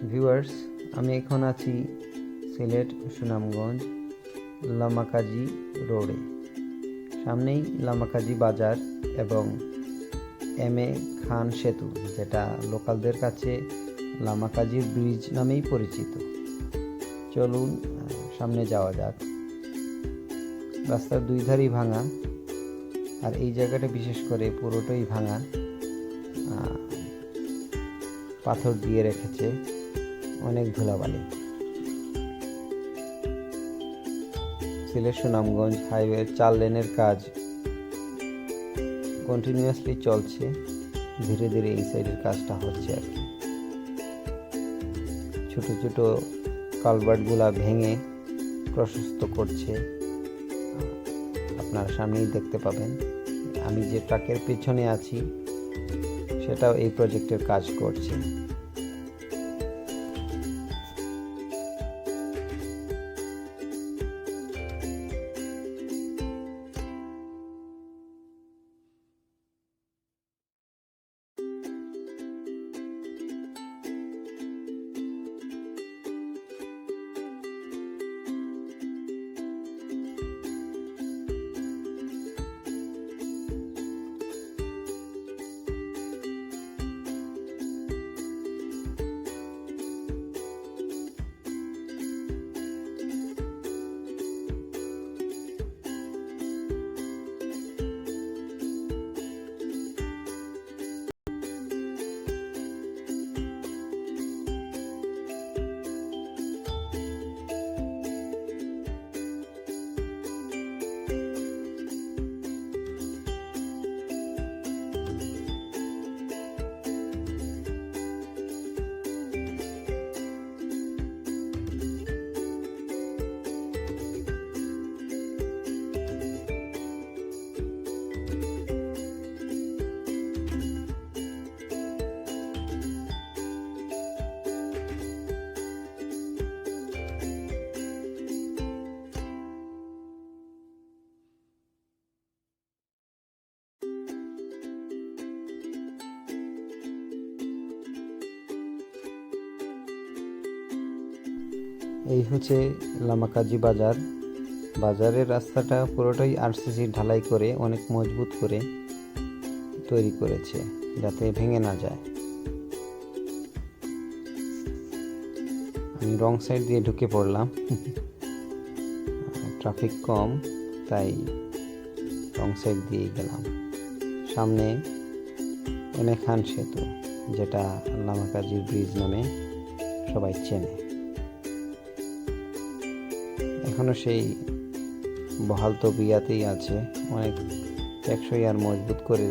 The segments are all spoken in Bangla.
ভিউয়ার্স, আমি এখন আছি সিলেট সুনামগঞ্জ লামাকাজি রোডে। সামনেই লামাকাজি বাজার এবং এম.এ. খান সেতু, যেটা লোকালদের কাছে লামাকাজি ব্রিজ নামেই পরিচিত। চলুন সামনে যাওয়া যাক। রাস্তার দুই ধারই ভাঙা, আর এই জায়গাটা বিশেষ করে পুরোটাই ভাঙা, পাথর দিয়ে রেখেছে, অনেক ধুলাবালি। সিলেট সুনামগঞ্জ হাইওয়ে 4 লেনের কাজ কন্টিনিউয়াসলি চলছে, ধীরে ধীরে এই সাইডের কাজটা হচ্ছে আর কি। ছোট ছোট কালভার্টগুলা ভেঙে প্রশস্ত করছে, আপনারা সামনেই দেখতে পাবেন। আমি যে ট্রাকের পেছনে আছি সেটাও এই প্রজেক্টের কাজ করছে। এই হচ্ছে লামাকাজি বাজার। বাজারের রাস্তাটা পুরোটাই আরসিসি ঢালাই করে অনেক মজবুত করে তৈরি করেছে, যাতে ভেঙে না যায়। আমি রং সাইড দিয়ে ঢুকে পড়লাম, ট্রাফিক কম তাই রং সাইড দিয়েই গেলাম। সামনে এম.এ. খান সেতু, যেটা লামাকাজি ব্রিজ নামে সবাই চেনে। এখনো সেই বহাল তবিয়াতেই আছে, অনেক টেকসই আর মজবুত করে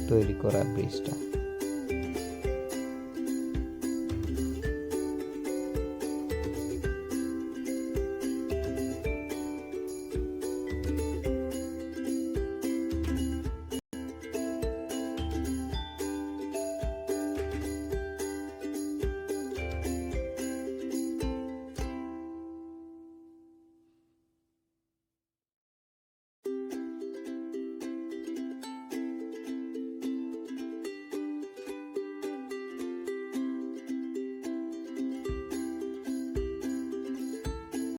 তৈরি করা ব্রিজটা।